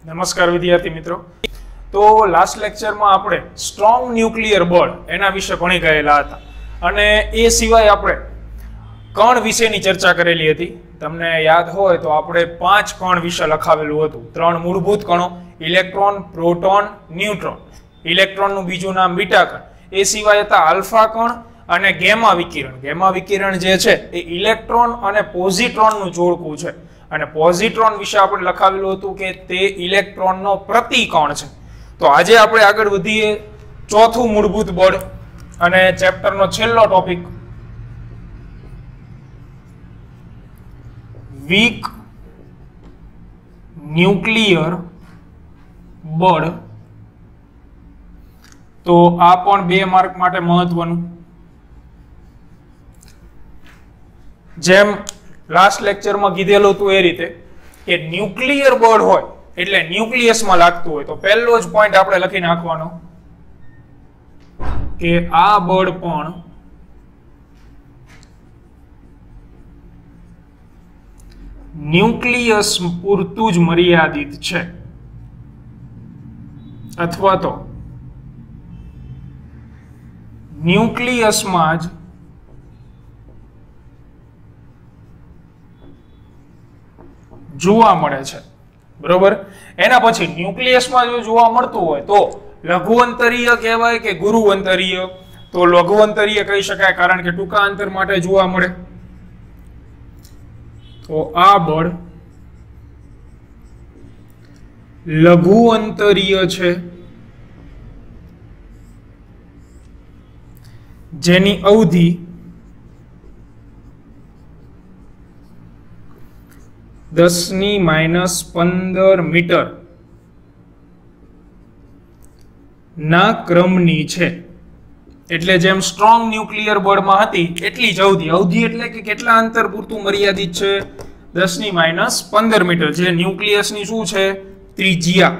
નમસ્કાર વિદ્યાર્થી મિત્રો। તો લાસ્ટ લેક્ચરમાં આપણે સ્ટ્રોંગ ન્યુક્લિયર બળ એના વિશે ભણી ગયેલા હતા અને એ સિવાય આપણે કણ વિશેની ચર્ચા કરેલી હતી। તમને યાદ હોય તો આપણે 5 કણ વિશે લખાવેલું હતું। 3 મૂળભૂત કણો, ઇલેક્ટ્રોન, પ્રોટોન, ન્યુટ્રોન। ઇલેક્ટ્રોનનું બીજું નામ બીટા કણ। એ સિવાય હતા આલ્ફા કણ અને ગેમા વિકિરણ। ગેમા વિકિરણ જે છે એ ઇલેક્ટ્રોન અને પોઝિટ્રોનનું જોડકું છે અને પોઝિટ્રોન વિશે આપણે લખાવેલું હતું કે તે ઇલેક્ટ્રોનનો પ્રતિકોણ છે। તો આજે આપણે આગળ વધીએ ચોથું મૂળભૂત બળ અને ચેપ્ટરનો છેલ્લો ટોપિક વીક ન્યુક્લિયર બળ। તો આ પણ 2 માર્ક માટે મહત્વનું। જેમ લાસ્ટ લેક્ચરમાં કીધેલું હતું એ રીતે કે ન્યુક્લિયર બળ હોય એટલે ન્યુક્લિયસમાં લાગતું હોય તો પહેલો જ પોઈન્ટ આપણે લખી નાખવાનો કે આ બળ પણ ન્યુક્લિયસ પૂરતું જ મર્યાદિત છે અથવા તો ન્યુક્લિયસમાં જ જોવા મળે છે, બરોબર। એના પછી ન્યુક્લિયસમાં જો જોવા મળતું હોય તો લઘુઅંતરીય કહેવાય કે ગુરુઅંતરીય? તો લઘુઅંતરીય કહી શકાય કારણ કે ટૂંકા અંતર માટે જોવા મળે। તો આ બળ લઘુઅંતરીય છે જેની અવધિ (10⁻15 મીટર ના ક્રમની છે। એટલે જેમ સ્ટ્રોંગ ન્યુક્લિયર બળમાં હતી એટલી જ અવધિ। અવધિ એટલે કે કેટલા અંતર પૂરતું મર્યાદિત છે? 10⁻15 મીટર, જે ન્યુક્લિયસની શું છે? ત્રિજ્યા।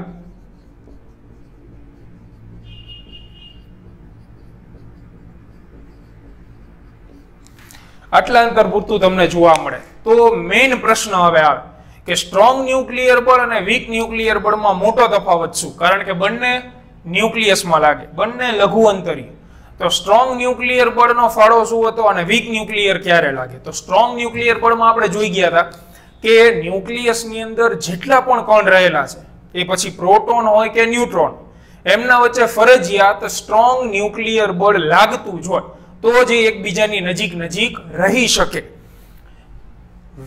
આટલા અંતર પૂરતું તમને જોવા મળે। તો મેઇન પ્રશ્ન હવે આવે કે સ્ટ્રોંગ ન્યુક્લિયર બળ અને વીક ન્યુક્લિયર બળમાં મોટો તફાવત શું? કારણ કે બંને ન્યુક્લિયસમાં લાગે, બંને લઘુઅંતરીય। તો સ્ટ્રોંગ ન્યુક્લિયર બળનો ફાળો શું હતો અને વીક ન્યુક્લિયર ક્યારે લાગે? તો સ્ટ્રોંગ ન્યુક્લિયર બળમાં આપણે જોઈ ગયા હતા કે ન્યુક્લિયસની અંદર જેટલા પણ કણ રહેલા છે એ પછી પ્રોટોન હોય કે ન્યુટ્રોન, એમના વચ્ચે ફરજિયાત સ્ટ્રોંગ ન્યુક્લિયર બળ લાગતું જ હોય તો જ એકબીજાની નજીક નજીક રહી શકે।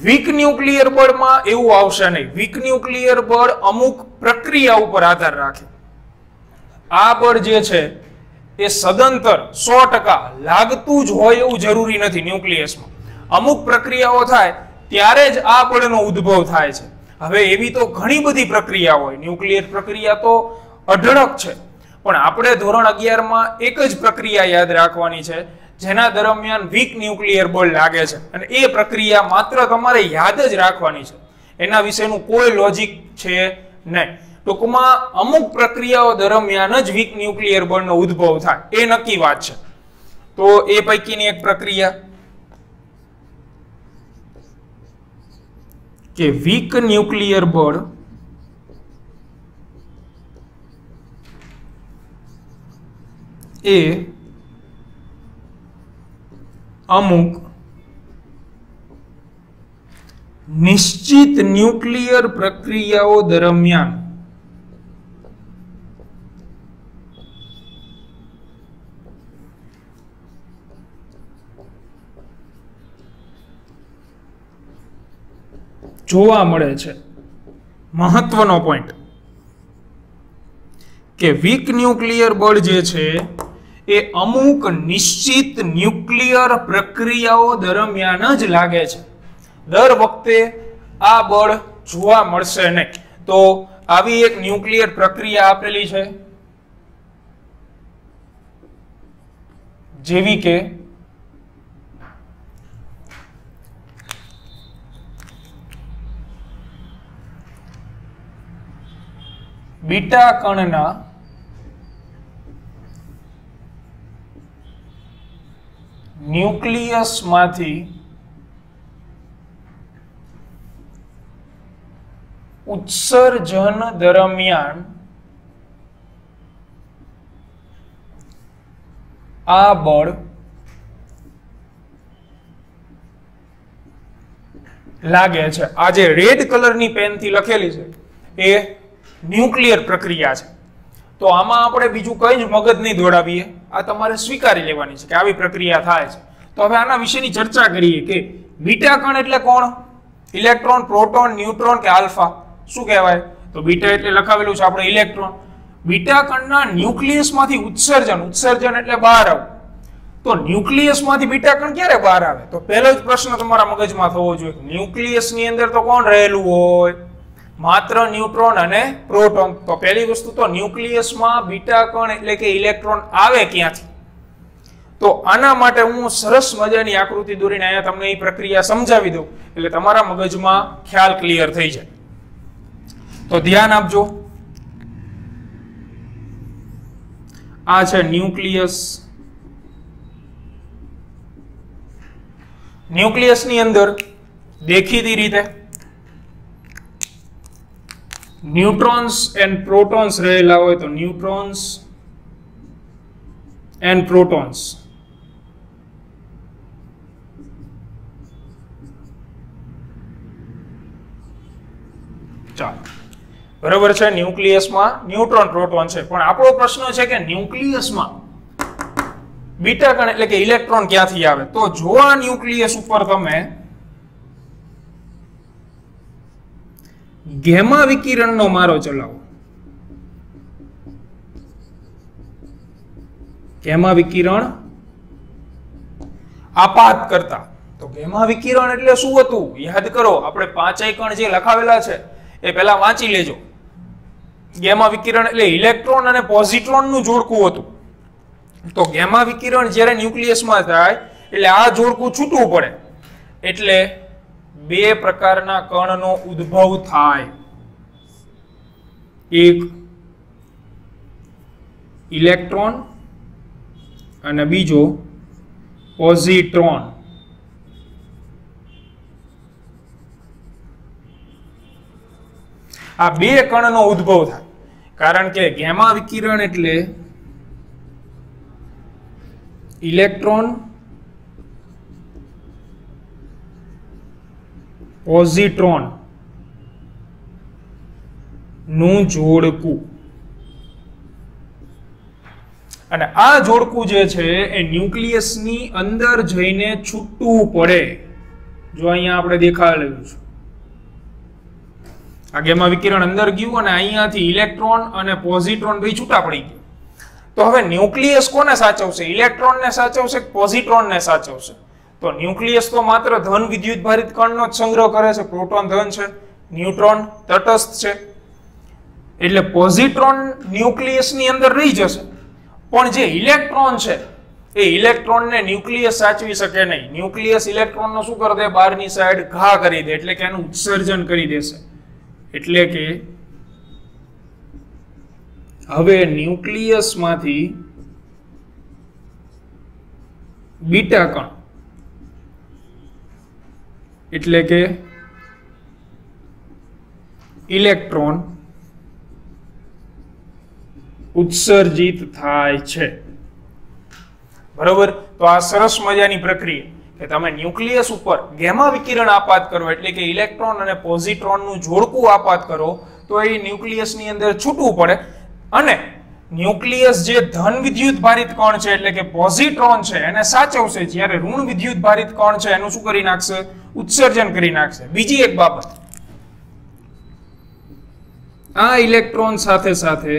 વીક ન્યુક્લિયર બળમાં એવું આવશે નહીં। વીક ન્યુક્લિયર બળ અમુક પ્રક્રિયા ઉપર આધાર રાખે। આ બળ જે છે એ સદંતર 100% લાગતું જ હોય એવું જરૂરી નથી। ન્યુક્લિયસમાં અમુક પ્રક્રિયાઓ થાય ત્યારે જ આ બળનો ઉદ્ભવ થાય છે। હવે એવી તો ઘણી બધી પ્રક્રિયા હોય, ન્યુક્લિયર પ્રક્રિયા તો અઢળક છે, પણ આપણે ધોરણ 11 માં એક જ પ્રક્રિયા યાદ રાખવાની છે જેના દરમિયાન વીક ન્યુક્લિયર બળ લાગે છે અને એ પ્રક્રિયા માત્ર તમારે યાદ જ રાખવાની છે, એના વિશેનું કોઈ લોજિક છે નહીં। ટૂંકમાં અમુક પ્રક્રિયાઓ દરમિયાન જ વીક ન્યુક્લિયર બળનો ઉદ્ભવ થાય એ નક્કી વાત છે। તો એ પૈકીની એક પ્રક્રિયા કે વીક ન્યુક્લિયર બળ એ અમુક નિશ્ચિત ન્યુક્લિયર પ્રક્રિયાઓ દરમિયાન જોવા મળે છે। મહત્વનો પોઈન્ટ કે વીક ન્યુક્લિયર બળ જે છે એ અમુક નિશ્ચિત ન્યુક્લિયર પ્રક્રિયાઓ દરમિયાન જ લાગે છે। દર વખતે આ બળ જોવા મળશે નહીં। તો આવી એક ન્યુક્લિયર પ્રક્રિયા આપેલી છે જેવી કે બીટા કણના ન્યુક્લિયસમાંથી ઉત્સર્જન દરમિયાન આ બળ લાગે છે. આ જે રેડ કલરની પેનથી લખેલી છે એ ન્યુક્લિયર પ્રક્રિયા છે. તો આમાં આપણે બીજું કઈ જ મગજ નહીં દોડાવીએ, આ તમારે સ્વીકારી લેવાની છે કે આવી પ્રક્રિયા થાય છે. તો હવે આના વિશેની ચર્ચા કરીએ કે બીટા કણ એટલે કોણ? ઇલેક્ટ્રોન, પ્રોટોન, ન્યુટ્રોન કે આલ્ફા? શું કહેવાય? તો બીટા એટલે લખાવેલું છે આપણે ઇલેક્ટ્રોન. બીટા કણના ન્યુક્લિયસમાંથી ઉત્સર્જન એટલે બહાર આવવું. તો ન્યુક્લિયસમાંથી બીટા કણ ક્યારે બહાર આવે? તો પહેલો જ પ્રશ્ન તમારા મગજમાં થવો જોઈએ, ન્યુક્લિયસની અંદર તો કોણ રહેલું હોય? માત્ર ન્યુટ્રોન અને પ્રોટોન. તો પહેલી વસ્તુ તો ન્યુક્લિયસમાં બીટા કણ એટલે કે ઇલેક્ટ્રોન આવે ક્યાંથી? તો આના માટે હું સરસ મજાની આકૃતિ દોરીને અહીંયા તમને એ પ્રક્રિયા સમજાવી દઉં એટલે તમારા મગજમાં ખ્યાલ ક્લિયર થઈ જાય. તો ધ્યાન આપજો. આ છે ન્યુક્લિયસ. ન્યુક્લિયસની અંદર દેખીતી રીતે ન્યુટ્રોન્સ એન્ડ પ્રોટોન્સ રહેલા હોય. તો ન્યુટ્રોન્સ એન્ડ પ્રોટોન્સ. ચાલો, બરાબર છે. ન્યુક્લિયસમાં ન્યુટ્રોન, પ્રોટોન છે. પણ આપણો પ્રશ્ન છે કે ન્યુક્લિયસમાં બીટા કણ એટલે કે ઇલેક્ટ્રોન ક્યાંથી આવે? તો જો આ ન્યુક્લિયસ ઉપર તમે ગેમા વિકિરણનો મારો ચલાવો, ગેમા વિકિરણ આપાત કરતા. તો ગેમા વિકિરણ એટલે શું હતું? યાદ કરો, આપણે પાંચેય કણ જે લખાવેલા છે એ પહેલા વાંચી લેજો. ગેમા વિકિરણ એટલે ઇલેક્ટ્રોન અને પોઝિટ્રોન નું જોડકું હતું. તો ગેમા વિકિરણ જ્યારે ન્યુક્લિયસમાં થાય એટલે આ જોડકું છૂટવું પડે, એટલે બે પ્રકારના કણનો ઉદ્ભવ થાય. એક ઇલેક્ટ્રોન અને બીજો પોઝિટ્રોન. આ બે કણનો ઉદ્ભવ થાય, કારણ કે ગેમા વિકિરણ એટલે ઇલેક્ટ્રોન પોઝિટ્રોન નું જોડકું. અને આ જોડકું જે છે એ ન્યુક્લિયસની અંદર જઈને છૂટવું પડે. જો અહીંયા આપણે દેખાડેલું છે, આ ગેમા વિકિરણ અંદર ગયું અને અહીંયાથી ઇલેક્ટ્રોન અને પોઝિટ્રોન બે છૂટા પડી ગયા. તો હવે ન્યુક્લિયસ કોને સાચવશે? ઇલેક્ટ્રોનને સાચવશે કે પોઝિટ્રોનને સાચવશે? તો ન્યુક્લિયસ તો માત્ર ધન વિદ્યુત ભારિત કણનો જ સંગ્રહ કરે છે. પ્રોટોન ધન છે, ન્યુટ્રોન તટસ્થ છે. એટલે પોઝિટ્રોન ન્યુક્લિયસની અંદર રહી જશે, પણ જે ઇલેક્ટ્રોન છે એ ઇલેક્ટ્રોનને ન્યુક્લિયસ સાચવી શકે નહીં. ન્યુક્લિયસ ઇલેક્ટ્રોનનો શું કરી દે? બહારની સાઈડ ઘા કરી દે, એટલે કે એનું ઉત્સર્જન કરી દેશે. એટલે કે હવે ન્યુક્લિયસમાંથી બીટા કણ એટલે કે ઇલેક્ટ્રોન ઉત્સર્જિત થાય છે. બરોબર? તો આ સરસ મજાની પ્રક્રિયા કે તમે ન્યુક્લિયસ ઉપર ગેમા વિકિરણ આપાત કરો, એટલે કે ઇલેક્ટ્રોન અને પોઝિટ્રોન નું જોડકું આપાત કરો, તો એ ન્યુક્લિયસની અંદર છૂટવું પડે. અને ન્યુક્લિયસ જે ધન વિદ્યુત ભારિત કણ છે એટલે કે પોઝિટ્રોન છે એને સાચવશે, જ્યારે ઋણ વિદ્યુત ભારિત કણ છે એનું શું કરી નાખશે? ઉત્સર્જન કરી નાખશે. બીજી એક બાબત, આ ઇલેક્ટ્રોન સાથે સાથે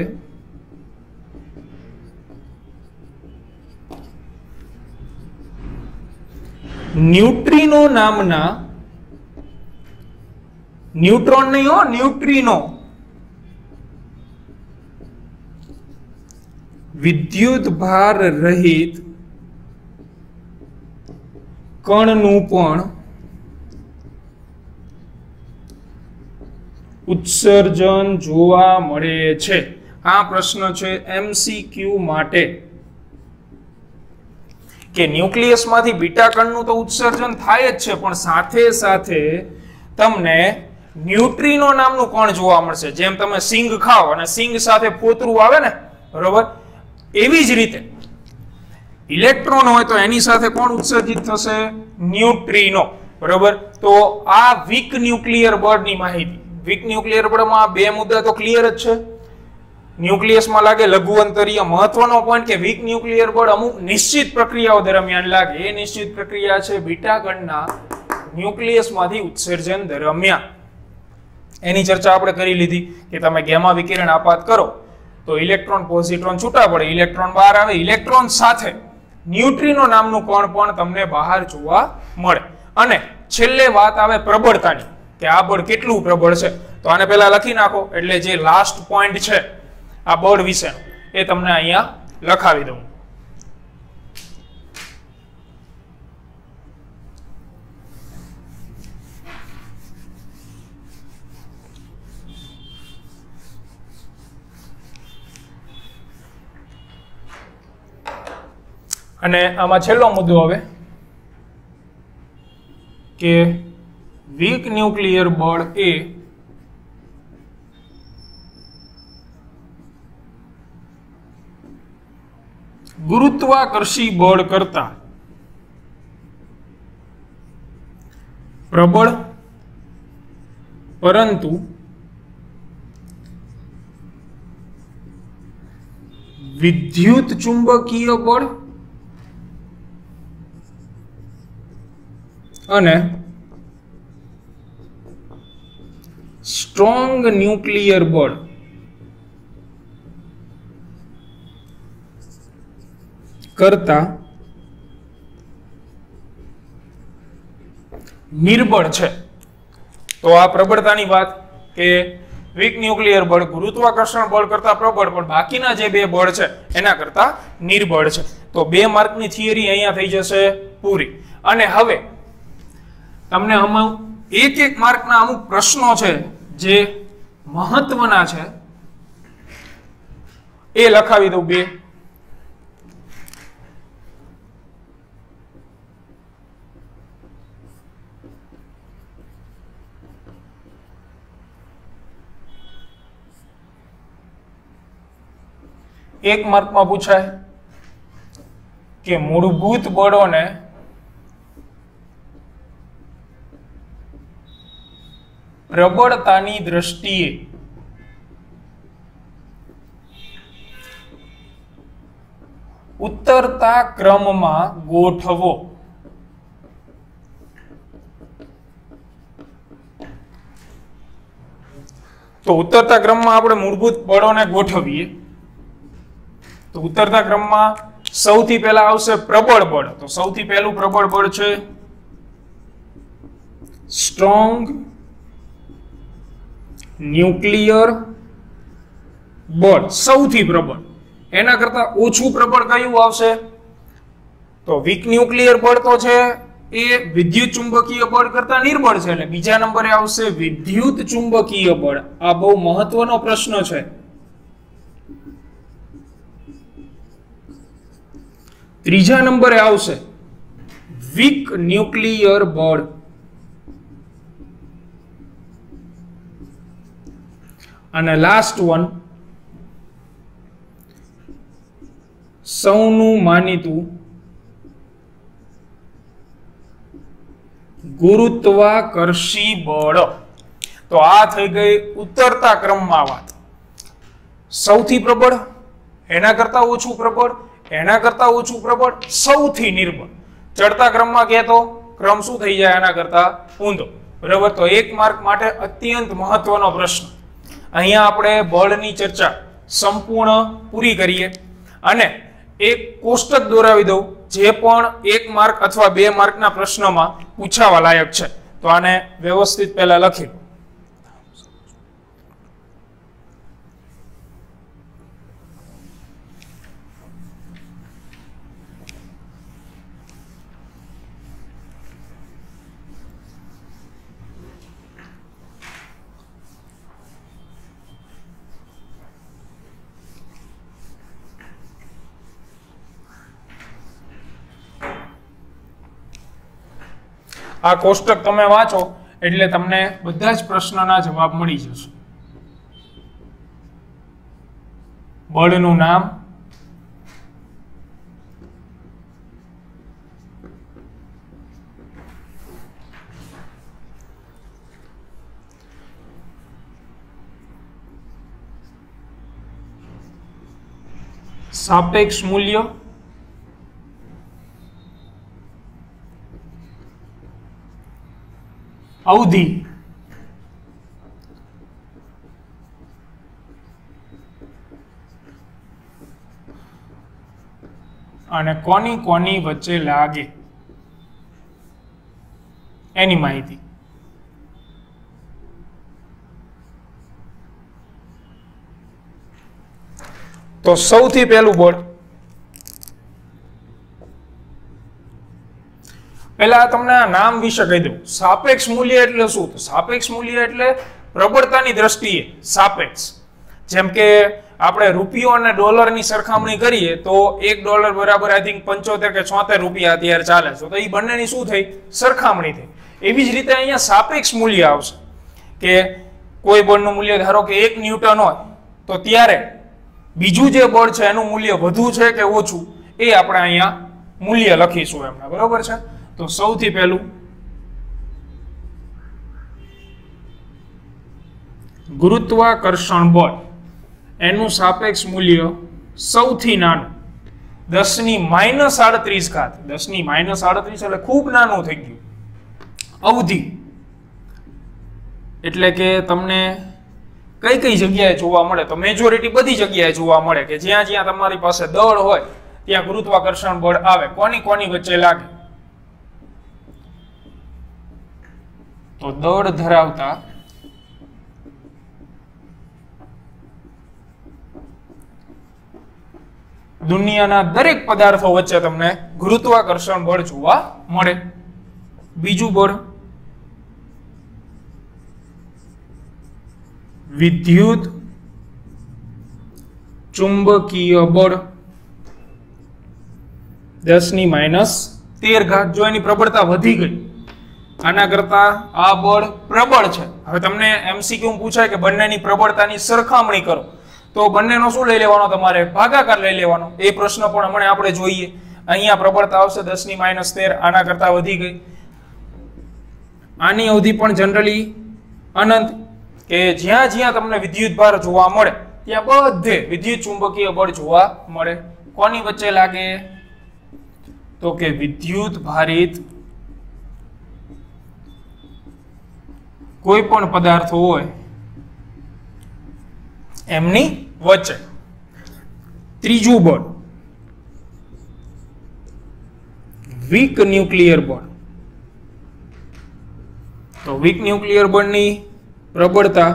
ન્યુટ્રિનો નામના, ન્યુટ્રોન નહીં હો, ન્યુટ્રિનો, વિદ્યુત ભાર રહિત કણનું પણ ઉત્સર્જન જોવા મળે છે. આ પ્રશ્ન છે MCQ માટે કે ન્યુક્લિયસમાંથી બીટા કણનું તો ઉત્સર્જન થાય જ છે, પણ સાથે સાથે તમને ન્યુટ્રિનો નામનું કણ જોવા મળશે. જેમ તમે સિંગ ખાઓ અને સિંગ સાથે ફોતરું આવે ને, બરોબર, એવી જ રીતે ઇલેક્ટ્રોન હોય તો એની સાથે કોણ ઉત્સર્જિત થશે? ન્યુટ્રિનો. બરોબર. તો આ વીક ન્યુક્લિયર બળની માહિતી. વીક ન્યુક્લિયર બળમાં બે મુદ્દા તો ક્લિયર જ છે. ન્યુક્લિયસમાં લાગે લઘુ અંતરીય. મહત્વનો પોઈન્ટ કે વીક ન્યુક્લિયર બળ અમુક નિશ્ચિત પ્રક્રિયાઓ દરમિયાન લાગે. એ નિશ્ચિત પ્રક્રિયા છે બીટા કણના ન્યુક્લિયસમાંથી ઉત્સર્જન દરમિયાન. એની ચર્ચા આપણે કરી લીધી કે તમે ગેમા વિકિરણ આપાત કરો તો ઇલેક્ટ્રોન પોઝિટ્રોન છૂટા પડે, ઇલેક્ટ્રોન બહાર આવે, ઇલેક્ટ્રોન સાથે ન્યુટ્રિનો નામનું કણ પણ તમને બહાર જોવા મળે. અને છેલ્લે વાત આવે પ્રબળતાની, કે આ બળ કેટલું પ્રબળ છે. તો આને પહેલા લખી નાખો, એટલે જે લાસ્ટ પોઈન્ટ છે આ બળ વિશેનો એ તમને અહીંયા લખાવી દઉં. અને આમાં છેલ્લો મુદ્દો હવે કે વીક ન્યુક્લિયર બળ એ ગુરુત્વાકર્ષી બળ કરતા પ્રબળ પરંતુ વિદ્યુત ચુંબકીય બળ અને સ્ટ્રોંગ ન્યુક્લિયર બળ કરતા નિર્બળ છે. તો આ પ્રબળતાની વાત કે વીક ન્યુક્લિયર બળ ગુરુત્વાકર્ષણ બળ કરતા પ્રબળ, પણ બાકીના જે બે બળ છે એના કરતા નિર્બળ છે. તો 2 માર્કની થિયરી અહીંયા થઈ જશે પૂરી. અને હવે તમને અમુક એક માર્કના અમુક પ્રશ્નો છે જે મહત્વના છે એ લખાવી દઉં. 2 1 માર્કમાં પૂછાય કે મૂળભૂત બળોને પ્રબળતાની દ્રષ્ટિએ ઉત્તરતા ક્રમમાં ગોઠવો. તો ઉત્તરતા ક્રમમાં આપણે મૂળભૂત બળોને ગોઠવીએ તો ઉત્તરતા ક્રમમાં સૌથી પહેલા આવશે પ્રબળ બળ. તો સૌથી પહેલું પ્રબળ બળ છે સ્ટ્રોંગ ન્યુક્લિયર બળ. સૌથી પ્રબળ. એના કરતા ઓછું પ્રબળ કયું આવશે? તો વીક ન્યુક્લિયર બળ તો છે એ વિદ્યુત ચુંબકીય બળ કરતા નિર્બળ છે, એટલે બીજા નંબરે આવશે વિદ્યુત ચુંબકીય બળ. આ બહુ મહત્વનો પ્રશ્ન છે. ત્રીજા નંબરે આવશે વીક ન્યુક્લિયર બળ. અને લાસ્ટ વન સૌનું માનીતું ગુરુત્વાકર્ષી બળ. તો આ થઈ ગઈ ઉત્તરતા ક્રમમાં વાત. સૌથી પ્રબળ, એના કરતા ઓછું પ્રબળ, એના કરતા ઓછું પ્રબળ, સૌથી નિર્બળ. ચડતા ક્રમમાં કહે તો ક્રમ શું થઈ જાય એના કરતા ઊંધો. બરાબર. તો 1 માર્ક માટે અત્યંત મહત્વનો પ્રશ્ન. અહીંયા આપણે બળની ચર્ચા સંપૂર્ણ પૂરી કરીએ અને એક કોષ્ટક દોરાવી દઉં જે પણ 1 માર્ક અથવા 2 માર્કના પ્રશ્નમાં પૂછાવા લાયક છે. તો આને વ્યવસ્થિત પહેલા લખી લો. આ કોષ્ટક તમે વાંચો એટલે તમને બધા જ પ્રશ્નના જવાબ મળી જશે. બળનું નામ, સાપેક્ષ મૂલ્ય, અવધિ, અને કોની કોની વચ્ચે લાગે એની માહિતી. તો સૌથી પહેલું બળ, પહેલા તમને આ નામ વિશે કહી દઉં. સાપેક્ષ મૂલ્ય એટલે શું? તો સાપેક્ષ મૂલ્ય એટલે પ્રબળતાની દ્રષ્ટિએ સાપેક્ષ. જેમ કે આપણે રૂપિયો અને ડોલરની સરખામણી કરીએ તો $1 બરાબર આઈ થિંક 75 કે 76 રૂપિયા અત્યારે ચાલે છે. તો એ બંનેની શું થઈ? સરખામણી થઈ. એવી જ રીતે અહીંયા સાપેક્ષ મૂલ્ય આવશે કે કોઈ બળનું મૂલ્ય ધારો કે 1 ન્યૂટન હોય તો ત્યારે બીજું જે બળ છે એનું મૂલ્ય વધુ છે કે ઓછું એ આપણે અહીંયા મૂલ્ય લખીશું એમના. બરોબર છે? તો સૌથી પહેલું ગુરુત્વાકર્ષણ બળ, એનું સાપેક્ષ મૂલ્ય સૌથી નાનું 10⁻38 ઘાત. 10⁻38 એટલે ખૂબ નાનું થઈ ગયું. અવધિ એટલે કે તમને કઈ કઈ જગ્યાએ જોવા મળે? તો મેજોરિટી બધી જગ્યાએ જોવા મળે કે જ્યાં જ્યાં તમારી પાસે દળ હોય ત્યાં ગુરુત્વાકર્ષણ બળ આવે. કોની કોની વચ્ચે લાગે? તો દળ ધરાવતા દુનિયાના દરેક પદાર્થો વચ્ચે તમને ગુરુત્વાકર્ષણ બળ જોવા મળે. બીજું બળ વિદ્યુત ચુંબકીય બળ, 10⁻13 ઘાત. જો એની પ્રબળતા વધી ગઈ, આના કરતા આ બળ પ્રબળ છે. હવે તમને એમસીક્યુ પૂછાય કે બંનેની પ્રબળતાની સરખામણી કરો તો બંનેનો શું લઈ લેવાનો? તમારે ભાગાકાર લઈ લેવાનો. એ પ્રશ્ન પણ હમણાં આપણે જોઈએ. અહીંયા પ્રબળતા આવશે 10⁻13, આના કરતા વધી ગઈ. આની અવધિ પણ જનરલી અનંત, કે જ્યાં જ્યાં તમને વિદ્યુત ભાર જોવા મળે ત્યાં બધે વિદ્યુત ચુંબકીય બળ જોવા મળે. કોની વચ્ચે લાગે? તો કે વિદ્યુત ભારિત કોઈ પણ પદાર્થો હોય એમની વચ્ચે. ત્રીજું બળ વીક ન્યુક્લિયર બળ. તો વીક ન્યુક્લિયર બળની પ્રબળતા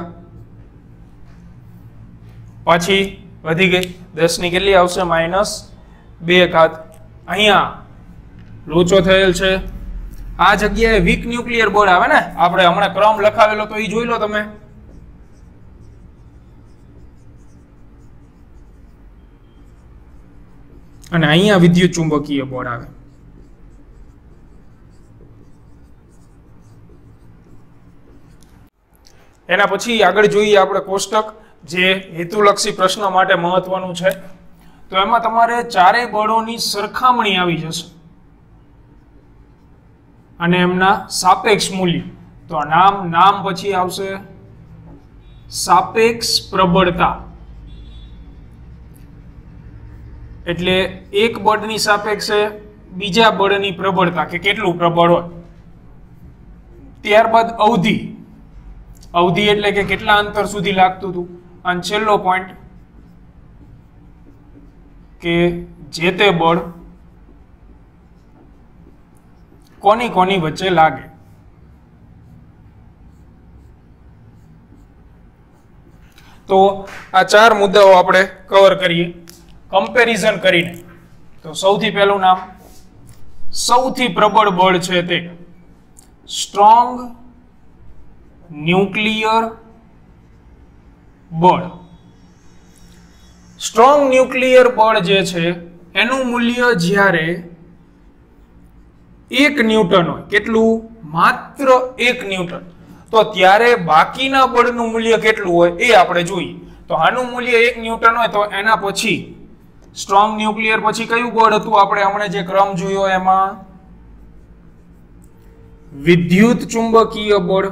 પાછી વધી ગઈ. 10 ની કેટલી આવશે? -2 ઘાત. અહીંયા લોચો થયેલ છે. આ જગ્યાએ વીક ન્યુક્લિયર બળ આવે ને, આપણે હમણાં ક્રમ લખાવેલો તો એ જોઈ લો તમે. અને અહીંયા વિદ્યુત ચુંબકીય બળ આવે. એના પછી આગળ જોઈએ આપણે કોષ્ટક, જે હેતુલક્ષી પ્રશ્ન માટે મહત્વનું છે. તો એમાં તમારે ચારેય બળોની સરખામણી આવી જશે અને એમના સાપેક્ષ મૂલ્ય. તો નામ પછી આવશે સાપેક્ષ પ્રબળતા. એટલે એક બળની સાપેક્ષે બીજા બળની પ્રબળતા કે કેટલું પ્રબળ હોય. ત્યારબાદ અવધિ એટલે કે કેટલા અંતર સુધી લાગતું હતું. અને છેલ્લો પોઈન્ટ કે જે તે બળ કોની કોની વચ્ચે લાગે. તો આ ચાર મુદ્દાઓ આપણે કવર કરીએ કમ્પેરિઝન કરીને. તો સૌથી પહેલું નામ, સૌથી પ્રબળ બળ છે તે સ્ટ્રોંગ ન્યુક્લિયર બળ. સ્ટ્રોંગ ન્યુક્લિયર બળ જે છે એનું મૂલ્ય જ્યારે 1 ન્યૂટન હોય. કેટલું? માત્ર 1 ન્યૂટન. તો ત્યારે બાકીના બળનું મૂલ્ય કેટલું હોય એ આપણે જોઈએ. તો આનું મૂલ્ય 1 ન્યૂટન હોય તો એના પછી સ્ટ્રોંગ ન્યુક્લિયર પછી કયું બળ હતું આપણે હમણાં જે ક્રમ જોયો એમાં વિદ્યુત ચુંબકીય બળ.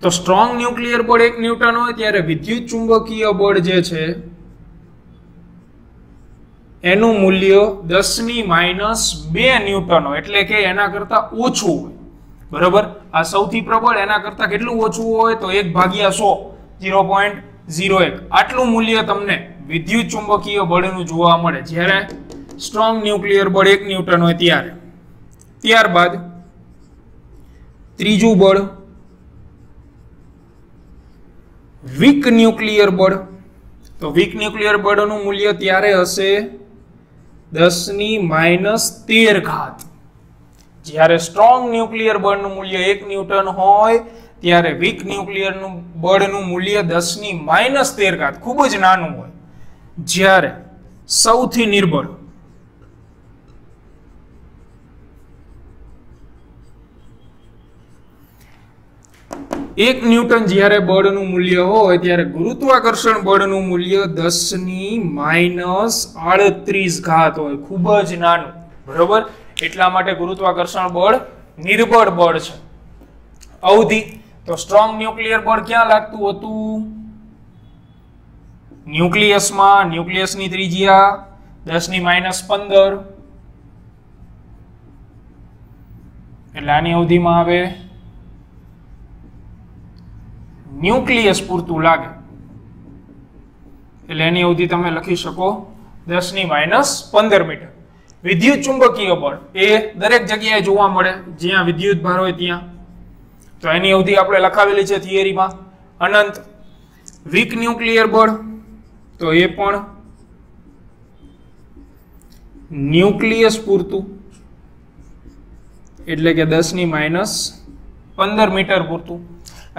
તો સ્ટ્રોંગ ન્યુક્લિયર બળ 1 ન્યૂટન હોય ત્યારે વિદ્યુત ચુંબકીય બળ જે છે એનું મૂલ્ય 10⁻² ન્યૂટન હોય, એટલે કે એના કરતા ઓછું હોય. બરોબર, આ સૌથી પ્રબળ એના કરતા કેટલું ઓછું હોય તો 1/100 0.01 આટલું મૂલ્ય તમને વિદ્યુત ચુંબકીય બળનું જોવા મળે જ્યારે સ્ટ્રોંગ ન્યુક્લિયર બળ 1 ન્યૂટન હોય ત્યારે. ત્યારબાદ ત્રીજું બળ વીક ન્યુક્લિયર બળ. તો વીક ન્યુક્લિયર બળનું મૂલ્ય ત્યારે હશે 10⁻13. જ્યારે સ્ટ્રોંગ ન્યુક્લિયર બળનું મૂલ્ય 1 ન્યૂટન હોય ત્યારે વીક ન્યુક્લિયરનું બળનું મૂલ્ય 10⁻13 ખૂબ જ નાનું હોય. જ્યારે સૌથી નિર્બળ એક ન્યૂટન જ્યારે બળનું મૂલ્ય હોય ત્યારે ગુરુત્વાકર્ષણ બળનું મૂલ્ય 10⁻38 હોય, ખૂબ જ નાનું. બરોબર, એટલા માટે ગુરુત્વાકર્ષણ બળ નિર્બળ બળ છે. અવધિ તો સ્ટ્રોંગ ન્યુક્લિયર બળ ક્યાં લાગતું હતું? ન્યુક્લિયસમાં. ન્યુક્લિયસની ત્રિજ્યા 10⁻15 એટલે આની અવધિમાં આવે ન્યુક્લિયસ પૂરતું લાગે એટલે એની અવધિ તમે લખી શકો 10⁻15 મીટર. વિદ્યુત ચુંબકીય બળ એ દરેક જગ્યાએ જોવા મળે જ્યાં વિદ્યુત ભાર હોય ત્યાં, તો એની અવધિ આપણે લખાવેલી છે થિયરીમાં અનંત. વીક ન્યુક્લિયર બળ તો એ પણ ન્યુક્લિયસ પૂરતું એટલે કે 10⁻15 મીટર પૂરતું.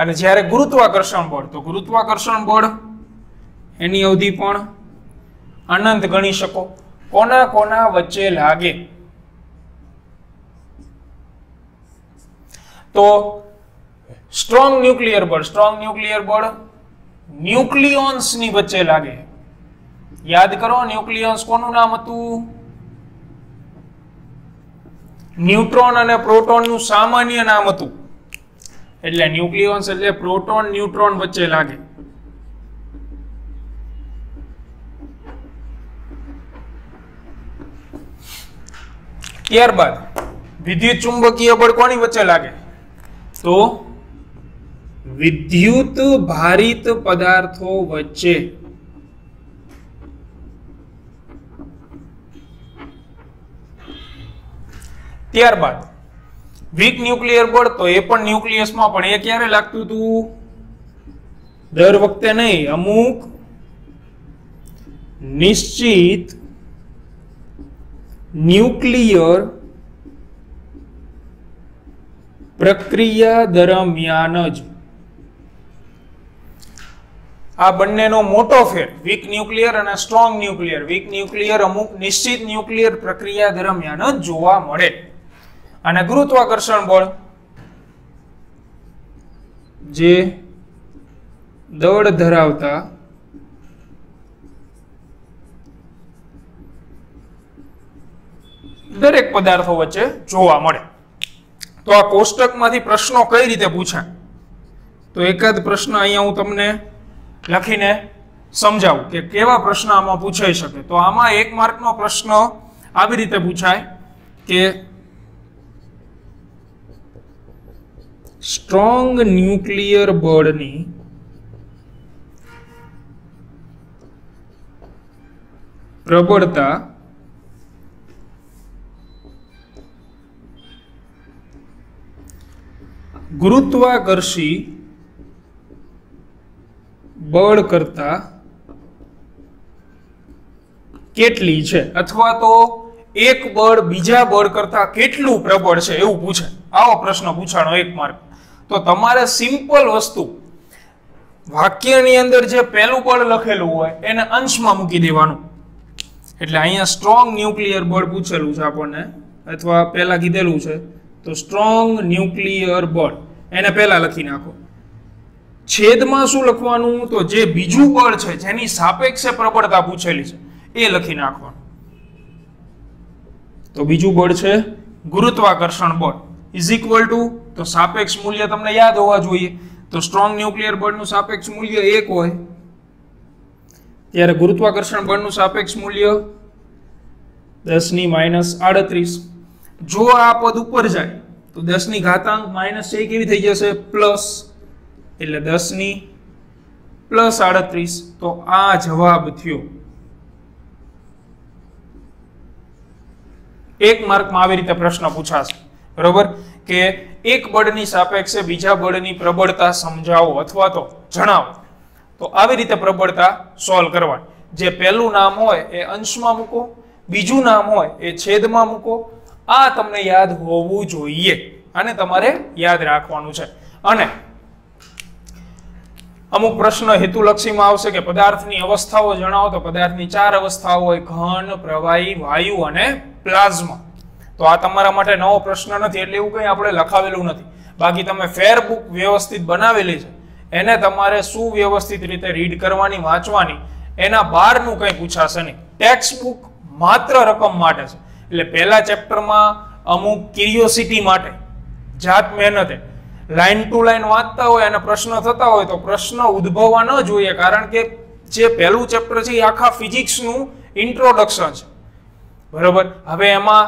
અને જ્યારે ગુરુત્વાકર્ષણ બળ તો ગુરુત્વાકર્ષણ બળ એની અવધિ પણ અનંત ગણી શકો. કોના કોના વચ્ચે લાગે? તો સ્ટ્રોંગ ન્યુક્લિયર બળ ન્યુક્લિયોન્સ ની વચ્ચે લાગે. યાદ કરો, ન્યુક્લિયોન્સ કોનું નામ હતું? ન્યુટ્રોન અને પ્રોટોન નું સામાન્ય નામ હતું. એટલે ન્યુક્લિયોન્સ એટલે પ્રોટોન ન્યુટ્રોન વચ્ચે લાગે. ત્યારબાદ વિદ્યુત ચુંબકીય બળ કોની વચ્ચે લાગે? તો વિદ્યુત ભારિત પદાર્થો વચ્ચે. ત્યારબાદ વીક ન્યુક્લિયર બળ તો એ પણ ન્યુક્લિયસમાં, પણ એ ક્યારે લાગતું હતું? દર વખતે નહીં, અમુક નિશ્ચિત ન્યુક્લિયર પ્રક્રિયા દરમિયાન જ. આ બંનેનો મોટો ફેર વીક ન્યુક્લિયર અને સ્ટ્રોંગ ન્યુક્લિયર. વીક ન્યુક્લિયર અમુક નિશ્ચિત ન્યુક્લિયર પ્રક્રિયા દરમિયાન જ જોવા મળે. અને ગુરુત્વાકર્ષણ બળ જે દળ ધરાવતા દરેક પદાર્થો વચ્ચે જોવા મળે. તો આ કોષ્ટકમાંથી પ્રશ્નો કઈ રીતે પૂછાય? તો એકાદ પ્રશ્ન અહીંયા હું તમને લખીને સમજાવું કે કેવા પ્રશ્ન આમાં પૂછાઈ શકે. તો આમાં 1 માર્કનો પ્રશ્ન આવી રીતે પૂછાય કે સ્ટ્રોંગ ન્યુક્લિયર બળની પ્રબળતા ગુરુત્વાકર્ષી બળ કરતા કેટલી છે, અથવા તો એક બળ બીજા બળ કરતા કેટલું પ્રબળ છે એવું પૂછે. આવો પ્રશ્ન પૂછાણો 1 માર્ક. તો તમારે સિમ્પલ વસ્તુ વાક્યની અંદર જે પહેલું બળ લખેલું હોય એને અંશમાં મૂકી દેવાનું. એટલે અહીંયા સ્ટ્રોંગ ન્યુક્લિયર બળ પૂછેલું છે આપણને અથવા પહેલા કીધેલું છે તો સ્ટ્રોંગ ન્યુક્લિયર બળ એને પહેલા લખી નાખો. છેદમાં શું લખવાનું? તો જે બીજું બળ છે જેની સાપેક્ષે પ્રબળતા પૂછેલી છે એ લખી નાખવાનું. તો બીજું બળ છે ગુરુત્વાકર્ષણ બળ ઇઝ ઇક્વલ ટુ, તો સાપેક્ષ મૂલ્ય તમને યાદ હોવા જોઈએ. તો સ્ટ્રોંગ ન્યુક્લિયર બળનું સાપેક્ષ મૂલ્ય 1 હોય ત્યારે ગુરુત્વાકર્ષણ બળનું સાપેક્ષ મૂલ્ય 10⁻38. જો આ પદ ઉપર જાય તો 10 ની ઘાતાંક માઇનસ છે કેવી થઈ જશે? પ્લસ, એટલે 10⁻38. તો આ જવાબ થયો. એક માર્કમાં આવી રીતે પ્રશ્ન પૂછાશે, બરોબર, કે એક બળની સાપેક્ષે બીજા બળની પ્રબળતા સમજાવો અથવા તો જણાવો. તો આવી રીતે પ્રબળતા સોલ્વ કરવાની. જે પહેલું નામ હોય એ અંશમાં મૂકો, બીજું નામ હોય એ છેદમાં મૂકો. આ તમને યાદ હોવું જોઈએ અને તમારે યાદ રાખવાનું છે. અને અમુક પ્રશ્ન હેતુલક્ષીમાં આવશે કે પદાર્થની અવસ્થાઓ જણાવો. તો પદાર્થની 4 અવસ્થાઓ હોય: ઘન, પ્રવાહી, વાયુ અને પ્લાઝ્મા. તો આ તમારા માટે નવો પ્રશ્ન નથી, એટલે એવું કંઈ આપણે લખાવેલું નથી. બાકી તમે ફેર બુક વ્યવસ્થિત બનાવેલી છે, એને તમારે સુવ્યવસ્થિત રીતે રીડ કરવાની, વાંચવાની. એના બહારનું કંઈ પૂછાશે નહીં. ટેક્સ્ટ બુક માત્ર રકમ માટે છે. એટલે પહેલા ચેપ્ટરમાં અમુક ક્યુરિયોસિટી માટે, જાત મહેનતે લાઈન ટુ લાઈન વાંચતા હોય અને પ્રશ્ન થતા હોય તો પ્રશ્ન ઉદ્ભવવા ન જોઈએ, કારણ કે જે પહેલું ચેપ્ટર છે એ આખા ફિઝિક્સનું ઇન્ટ્રોડક્શન છે, બરોબર. હવે એમાં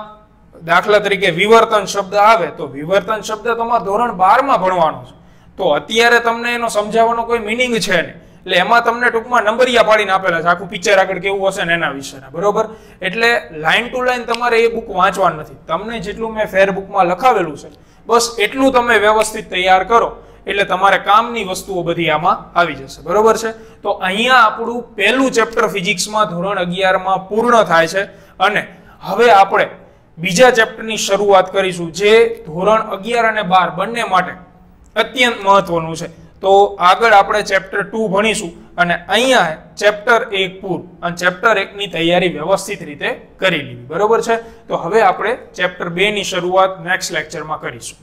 દાખલા તરીકે વિવર્તન શબ્દ આવે તો વિવર્તન શબ્દ તમારે ધોરણ 12 માં ભણવાનો છે. તો અત્યારે તમને એનો સમજાવવાનો કોઈ મિનિંગ છે નહીં, એટલે એમાં તમને ટૂંકમાં નંબરિયા પાડીને આપેલા છે, આખું પિક્ચર આગળ કેવું હશે ને એના વિશેના, બરોબર. એટલે લાઈન ટુ લાઈન તમારે એ બુક વાંચવાનું નથી. તમને જેટલું મેં ફેર બુકમાં લખાવેલું છે બસ એટલું તમે વ્યવસ્થિત તૈયાર કરો એટલે તમારે કામની વસ્તુઓ બધી આમાં આવી જશે, બરોબર છે. તો અહીંયા આપણું પહેલું ચેપ્ટર ફિઝિક્સમાં ધોરણ 11 માં પૂર્ણ થાય છે અને હવે આપણે બીજા ચેપ્ટરની શરૂઆત કરીશું, જે ધોરણ 11 અને 12 બંને માટે અત્યંત મહત્વનું છે. તો આગળ આપણે ચેપ્ટર 2 ભણીશું અને અહીંયા ચેપ્ટર 1 પૂરું અને ચેપ્ટર 1 ની તૈયારી વ્યવસ્થિત રીતે કરી લેવી, બરોબર છે. તો હવે આપણે ચેપ્ટર 2 ની શરૂઆત નેક્સ્ટ લેક્ચરમાં કરીશું.